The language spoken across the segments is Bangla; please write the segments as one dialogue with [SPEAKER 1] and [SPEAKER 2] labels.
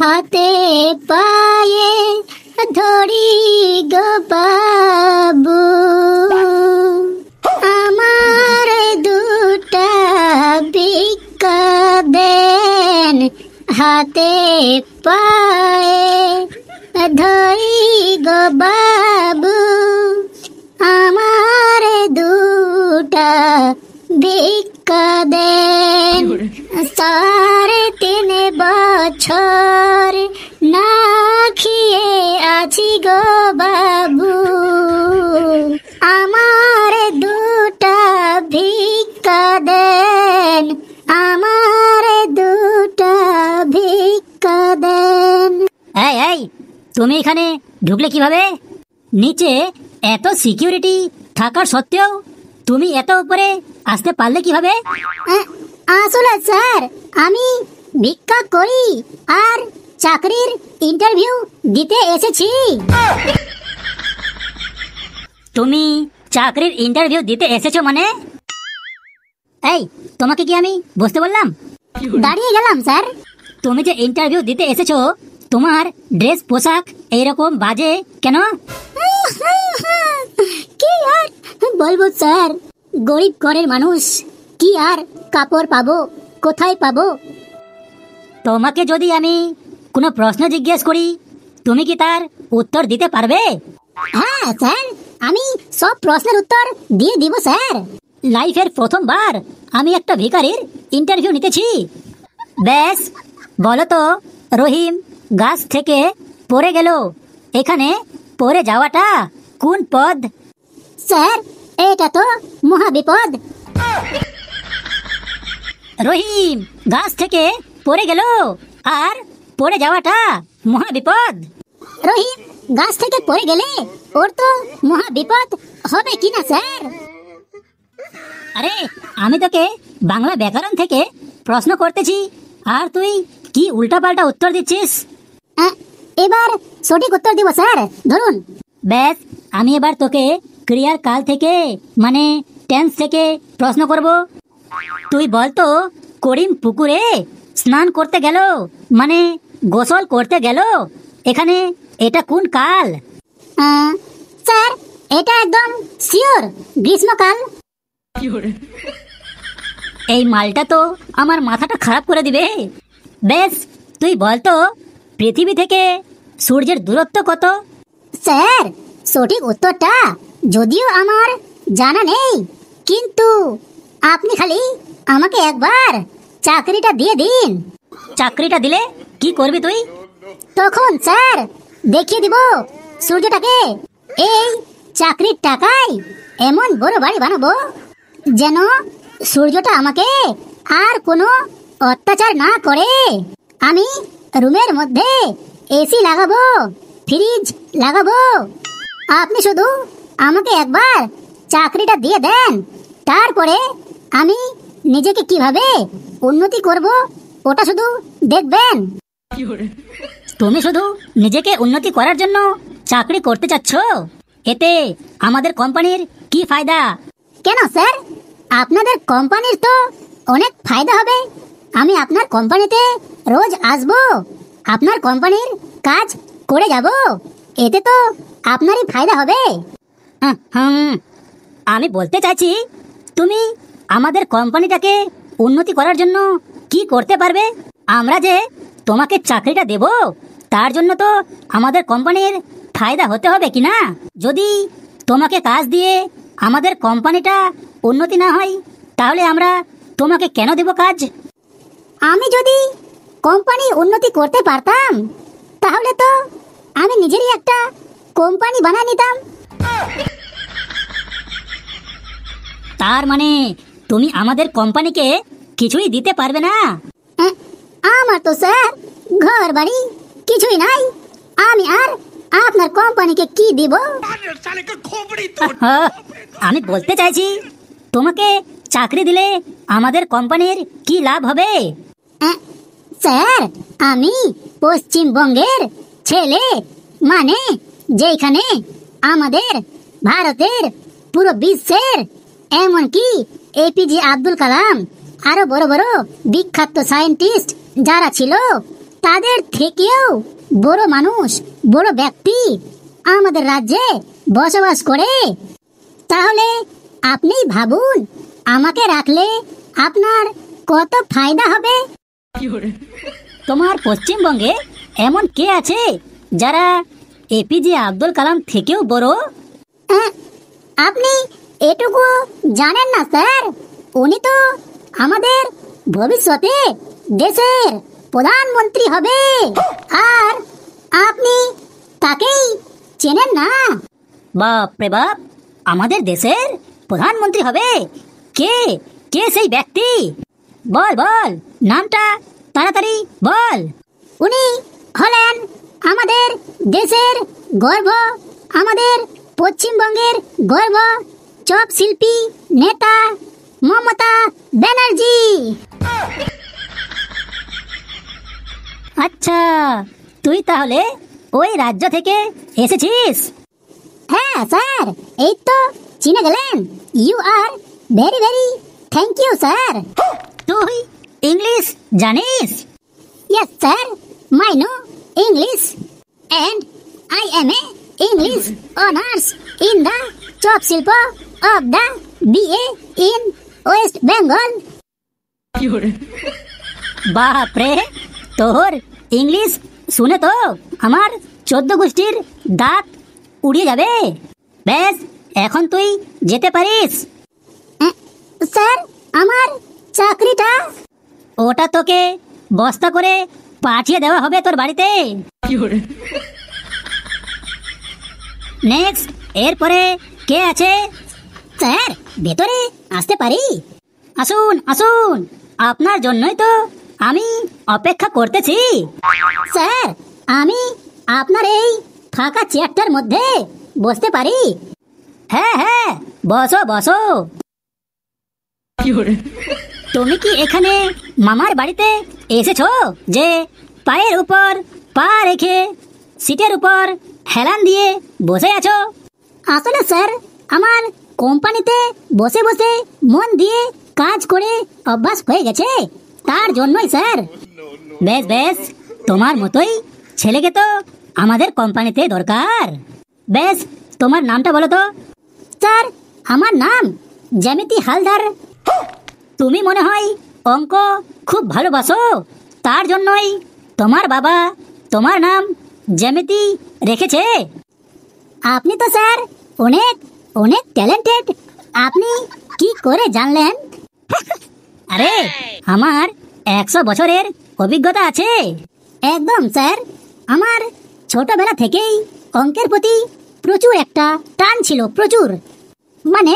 [SPEAKER 1] হাতে পায়ে ধরি গো বাবু, আমার দুটা ভিক্ষা দেন। হাতে পায়ে ধরি গো বাবু, আমার দুটা ভিক্ষা দেন। 3.5 বছর না খেয়ে আছি গো বাবু, আমার দুটা ভিক্ষা দেন, আমার দুটা ভিক্ষা দেন।
[SPEAKER 2] এই এই, তুমি এখানে ঢুকলে কিভাবে? নিচে এত সিকিউরিটি থাকার সত্ত্বেও তুমি এত উপরে আসতে পারলে কিভাবে?
[SPEAKER 1] আসলে স্যার, আমি ভিক্ষা করি আর চাকরির ইন্টারভিউ দিতে এসেছি।
[SPEAKER 2] তুমি চাকরির ইন্টারভিউ দিতে এসেছো মানে? এই, তোমাকে কি আমি বুঝতে বললাম?
[SPEAKER 1] দাঁড়িয়ে গেলাম স্যার।
[SPEAKER 2] তুমি যে ইন্টারভিউ দিতে এসেছো, তোমার ড্রেস পোশাক এইরকম বাজে কেন?
[SPEAKER 1] কি আর বলবো স্যার, গরিব ঘরের মানুষ, কি আর কাপড় পাবো, কোথায় পাবো?
[SPEAKER 2] তোমাকে যদি আমি কোনো প্রশ্ন জিজ্ঞেস করি, তুমি কি তার উত্তর দিতে পারবে?
[SPEAKER 1] হ্যাঁ স্যার, আমি সব প্রশ্নের উত্তর দিয়ে দিব স্যার।
[SPEAKER 2] লাইফের প্রথমবার আমি একটা ভিখারির ইন্টারভিউ নিতেছি। ব্যাস বলো তো, রহিম গাছ থেকে পড়ে গেল, এখানে পড়ে যাওয়াটা কোন পদ?
[SPEAKER 1] স্যার, এটা তো মহাবিপদ।
[SPEAKER 2] রহিম গাছ থেকে পড়ে গেল আর পড়ে যাওয়াটা মহাবিপদ।
[SPEAKER 1] রহিম গাছ থেকে পড়ে গেলে ওর তো মহাবিপদ হবে কিনা স্যার?
[SPEAKER 2] আরে, আমি তোকে বাংলা ব্যাকরণ থেকে প্রশ্ন করতেছি আর তুই কি উল্টাপাল্টা উত্তর দিচ্ছিস?
[SPEAKER 1] এবার সঠিক উত্তর দিব স্যার, ধরুন।
[SPEAKER 2] ব্যাস, আমি এবার তোকে ক্রিয়ার কাল থেকে মানে টেন্স থেকে প্রশ্ন করব। তুই বলতো, করিম পুকুরে স্নান করতে গেল মানে গোসল করতে গেল, এখানে এটা কোন কাল?
[SPEAKER 1] স্যার, এটা একদম শিওর গ্রীষ্মকাল।
[SPEAKER 2] এই মালটা তো আমার মাথাটা খারাপ করে দিবে। বেশ, তুই বলতো, পৃথিবী থেকে সূর্যের দূরত্ব কত?
[SPEAKER 1] স্যার, সঠিক উত্তরটা যদিও আমার জানা নেই, কিন্তু আপনি খালি আমাকে একবার চাকরিটা দিয়ে দিন।
[SPEAKER 2] চাকরিটা দিলে কি করবি তুই?
[SPEAKER 1] তখন স্যার দেখিয়ে দিব সূর্যটাকে এই চাকরির টাকায় এমন বড় বাড়ি বানাবো যেন সূর্যটা আমাকে আর কোনো অত্যাচার না করে। আমি রুমের মধ্যে এসি লাগাবো, ফ্রিজ লাগাবো। আপনি শুধু আমাকে একবার চাকরিটা দিয়ে দেন, তারপরে আমি নিজেকে কিভাবে উন্নতি করব ওটা শুধু দেখবেন।
[SPEAKER 2] তুমি শুধু নিজেকে উন্নতি করার জন্য চাকরি করতে চাচ্ছ? এতে আমাদের কোম্পানির কি ফায়দা?
[SPEAKER 1] কেন স্যার, আপনাদের কোম্পানির তো অনেক ফায়দা হবে। আমি আপনার কোম্পানিতে রোজ আসবো, আপনার কোম্পানির কাজ করে যাব, এতে তো আপনারই ফায়দা হবে।
[SPEAKER 2] আমি বলতে চাইছি, তুমি আমাদের কোম্পানিটাকে উন্নতি করার জন্য কি করতে পারবে? আমরা যে তোমাকে চাকরিটা দেব, তার জন্য তো আমাদের কোম্পানির ফায়দা হতে হবে কিনা? যদি তোমাকে কাজ দিয়ে আমাদের কোম্পানিটা উন্নতি না হয়, তাহলে আমরা তোমাকে কেন দেব কাজ?
[SPEAKER 1] আমি যদি কোম্পানি উন্নতি করতে পারতাম, তাহলে তো আমি নিজেরই একটা কোম্পানি বানিয়ে নিতাম।
[SPEAKER 2] তার মানে তুমি আমাদের কোম্পানিকে কিছুই দিতে পারবে না?
[SPEAKER 1] আমার তো স্যার ঘর বাড়ি কিছুই নাই, আমি আর আপনার কোম্পানিকে কি দিব?
[SPEAKER 2] আমি বলতে চাইছি, তোমাকে চাকরি দিলে আমাদের কোম্পানির কি লাভ হবে?
[SPEAKER 1] স্যার, আমি পশ্চিমবঙ্গের ছেলে, মানে যেখানে আমাদের ভারতের, পুরো বিশ্বের, এমনকি এপিজে আব্দুল কালাম আরো বড় বড় বিখ্যাত সায়েন্টিস্ট যারা ছিল, তাদের থেকেও বড় মানুষ, বড় ব্যক্তি আমাদের রাজ্যে বসবাস করে। তাহলে আপনি ভাবুন, আমাকে রাখলে আপনার কত ফায়দা হবে।
[SPEAKER 2] তোমার পশ্চিমবঙ্গে এমন কে আছে যারা এপিজে আব্দুল কালাম থেকেও বড়?
[SPEAKER 1] আপনি এটুকু জানেন না স্যার, উনি তো আমাদের ভবিষ্যতে দেশের প্রধানমন্ত্রী হবে, আর আপনি তাকেই চেনেন না।
[SPEAKER 2] বাপ রে বাপ, আমাদের দেশের প্রধানমন্ত্রী হবে? কে কে সেই ব্যক্তি? বল বল, নামটা তাড়াতাড়ি বল।
[SPEAKER 1] উনি হলেন আমাদের দেশের গর্ব, আমাদের পশ্চিমবঙ্গের গর্ব, চপ শিল্পী নেতা মমতা ব্যানার্জি।
[SPEAKER 2] আচ্ছা, তুই তাহলে ওই রাজ্য থেকে এসেছিস?
[SPEAKER 1] হ্যাঁ স্যার, এই তো চিনে গেলেন। You are very very thank you sir.
[SPEAKER 2] তুই ইংলিশ জানিস?
[SPEAKER 1] Yes sir, I know English and I am a English honors in the chop silpo of the BA in West Bengal.
[SPEAKER 2] বাপ রে, তোর ইংলিশ শুনে তো আমার 14 গোষ্ঠীর দাঁত উড়িয়ে যাবে। বেশ, এখন তুই যেতে পারিস।
[SPEAKER 1] স্যার, আমার চাকরিটা?
[SPEAKER 2] ওটা তোকে বস্তা করে পাঠিয়ে দেওয়া হবে তোর বাড়িতে। নেক্সট, এরপরে কে আছে?
[SPEAKER 1] স্যার, ভেতরে আসতে পারি?
[SPEAKER 2] আসুন আসুন, আপনার জন্যই তো আমি অপেক্ষা করতেছি।
[SPEAKER 1] স্যার, আমি আপনার এই ফাঁকা চেয়ারটার মধ্যে বসতে পারি?
[SPEAKER 2] হ্যাঁ হ্যাঁ, বসো বসো। তুমি কি এখানে মামার বাড়িতে এসেছো যে পায়ের উপর পা রেখে সিটের উপর হেলান দিয়ে বসে আছো?
[SPEAKER 1] আসলে স্যার, আমার কোম্পানিতে বসে বসে মন দিয়ে কাজ করে অভ্যাস হয়ে গেছে, তার জন্যই স্যার।
[SPEAKER 2] বেশ বেশ, তোমার মতোই ছেলেকে তো আমাদের কোম্পানিতে দরকার। বেশ, তোমার নামটা বলো তো।
[SPEAKER 1] স্যার, আমার নাম জ্যামিতি হালদার।
[SPEAKER 2] তুমি মনে হয় অঙ্ক খুব ভালোবাসো, তার জন্যই তোমার বাবা তোমার নাম জ্যামিতি রেখেছে।
[SPEAKER 1] আপনি তো স্যার অনেক অনেক ট্যালেন্টেড, আপনি কি করে জানলেন?
[SPEAKER 2] আরে, আমার 100 বছরের অভিজ্ঞতা আছে।
[SPEAKER 1] একদম স্যার, আমার ছোটবেলা থেকেই অঙ্কের প্রতি প্রচুর একটা টান ছিল, প্রচুর। মানে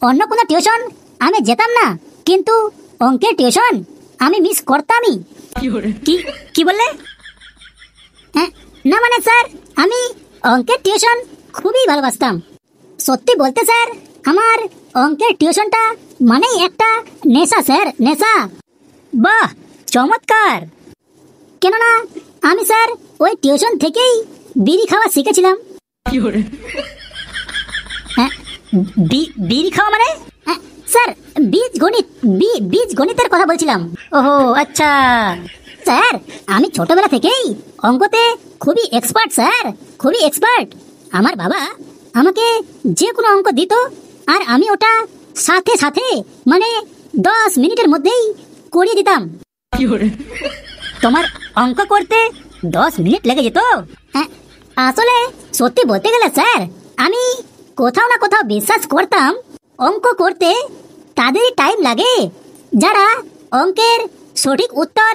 [SPEAKER 1] অন্য কোনো টিউশন আমি যেতাম না, কিন্তু অঙ্কের টিউশন আমি মিস করতামই।
[SPEAKER 2] কি কি বললে?
[SPEAKER 1] না মানে স্যার, আমি অঙ্কের টিউশন খুবই ভালোবাসতাম। সত্যি বলতে স্যার, আমার অঙ্কের টিউশনটা মানেই একটা নেশা স্যার, নেশা।
[SPEAKER 2] বাহ, চমৎকার।
[SPEAKER 1] কেননা আমি স্যার ওই টিউশন থেকেই বিড়ি খাওয়া শিখেছিলাম।
[SPEAKER 2] বিড়ি খাওয়া মানে?
[SPEAKER 1] স্যার, বীজগণিতের কথা বলছিলাম।
[SPEAKER 2] ওহো আচ্ছা।
[SPEAKER 1] স্যার, আমি ছোটবেলা থেকেই অঙ্কতে খুবই এক্সপার্ট স্যার, খুবই এক্সপার্ট। আমার বাবা আমাকে যে কোনো অঙ্ক দিত, আর আমি ওটা সাথে সাথে মানে 10 মিনিটের মধ্যেই করিয়ে দিতাম।
[SPEAKER 2] তোমার অঙ্ক করতে 10 মিনিট লেগে যেত?
[SPEAKER 1] আসলে সত্যি বলতে গেলে স্যার, আমি কোথাও না কোথাও বিশ্বাস করতাম অঙ্ক করতে তাদেরই টাইম লাগে যারা অঙ্কের সঠিক উত্তর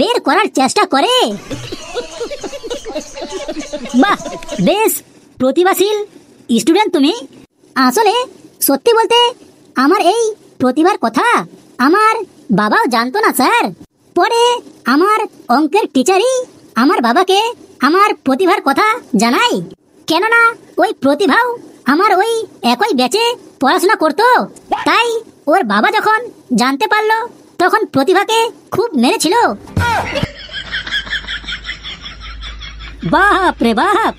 [SPEAKER 1] বের করার চেষ্টা করে।
[SPEAKER 2] বাহ, বেশ প্রতিভাশীল স্টুডেন্ট তুমি।
[SPEAKER 1] আসলে সত্যি বলতে আমার এই প্রতিভার কথা আমার বাবাও জানতো না স্যার। পরে আমার অঙ্কের টিচারই আমার বাবাকে আমার প্রতিভার কথা জানাই, কেননা ওই প্রতিভাও আমার ওই একই ব্যাচে পড়াশোনা করতো। তাই ওর বাবা যখন জানতে পারলো, তখন প্রতিভাকে খুব মেরেছিল।
[SPEAKER 2] বাপ রে বাপ,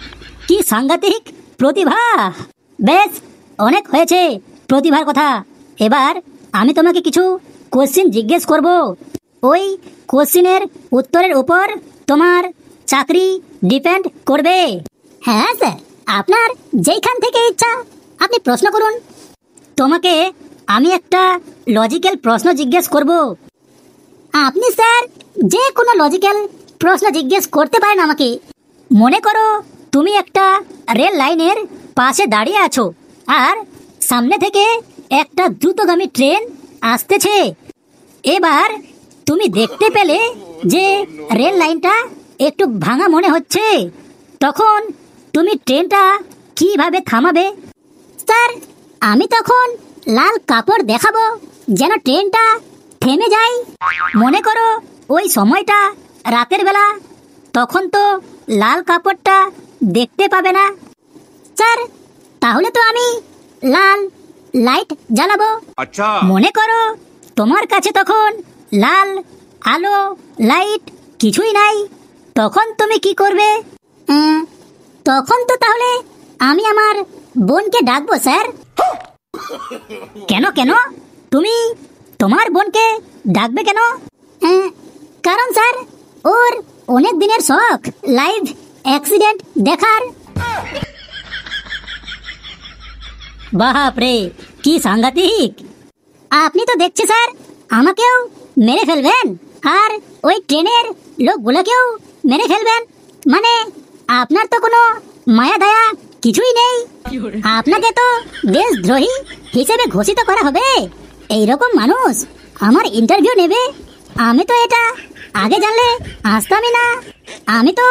[SPEAKER 2] কি সাংঘাতিক প্রতিভা। বেশ, অনেক হয়েছে প্রতিভার কথা। এবার আমি তোমাকে কিছু কোশ্চেন জিজ্ঞেস করব। ওই কোশ্চেনের উত্তরের উপর তোমার চাকরি ডিপেন্ড করবে।
[SPEAKER 1] হ্যাঁ স্যার, আপনার যেইখান থেকে ইচ্ছা আপনি প্রশ্ন করুন।
[SPEAKER 2] তোমাকে আমি একটা লজিক্যাল প্রশ্ন জিজ্ঞেস করব।
[SPEAKER 1] আপনি স্যার যে কোনো লজিক্যাল প্রশ্ন জিজ্ঞেস করতে পারেন আমাকে।
[SPEAKER 2] মনে করো তুমি একটা রেল লাইনের পাশে দাঁড়িয়ে আছো, আর সামনে থেকে একটা দ্রুতগামী ট্রেন আসতেছে। এবার তুমি দেখতে পেলে যে রেল লাইনটা একটু ভাঙা মনে হচ্ছে। তখন তুমি ট্রেনটা কিভাবে থামাবে?
[SPEAKER 1] স্যার আমি তখন লাল কাপড় দেখাবো যেন ট্রেনটা থেমে যায়।
[SPEAKER 2] মনে করো ওই সময়টা রাতের বেলা, তখন তো লাল কাপড়টা দেখতে পাবে না।
[SPEAKER 1] স্যার তাহলে তো আমি লাল লাইট জ্বালাবো।
[SPEAKER 3] अच्छा
[SPEAKER 2] মনে করো তোমার কাছে তখন লাল আলো লাইট কিছুই নাই, তখন তুমি কি করবে?
[SPEAKER 1] তখন তো তাহলে আমি আমার বোনকে ডাকবো স্যার।
[SPEAKER 2] কেন কেন তুমি তোমার বোনকে ডাকবে কেন?
[SPEAKER 1] কারণ স্যার ওর অনেক দিনের শখ লাইভ অ্যাক্সিডেন্ট দেখার।
[SPEAKER 2] বাপরে, কি সাংঘাতিক!
[SPEAKER 1] আপনি তো দেখছি স্যার আমাকেও মেরে ফেলবেন আর ওই ট্রেনের লোকগুলোকেও মেরে ফেলবেন। মানে আপনার তো কোনো মায়া দয়া কিছুই নেই। আপনাকে তো দেশদ্রোহী হিসেবে ঘোষিত করা হবে। এইরকম মানুষ আমার ইন্টারভিউ নেবে, আমি তো এটা আগে জানলে আসতামই না। আমি তো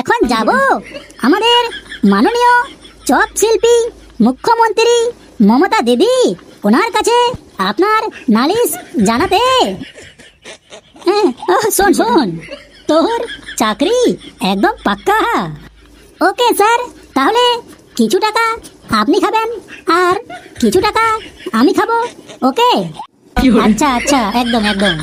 [SPEAKER 1] এখন যাব আমাদের মাননীয় চপ শিল্পী মুখ্যমন্ত্রী মমতা দেবী ওনার কাছে আপনার নালিশ জানাতে।
[SPEAKER 2] শোন শোন, তোর চাকরি একদম পাক্কা।
[SPEAKER 1] ওকে স্যার, তাহলে কিছু টাকা আপনি খাবেন আর কিছু টাকা আমি খাবো। ওকে
[SPEAKER 2] আচ্ছা আচ্ছা, একদম একদম।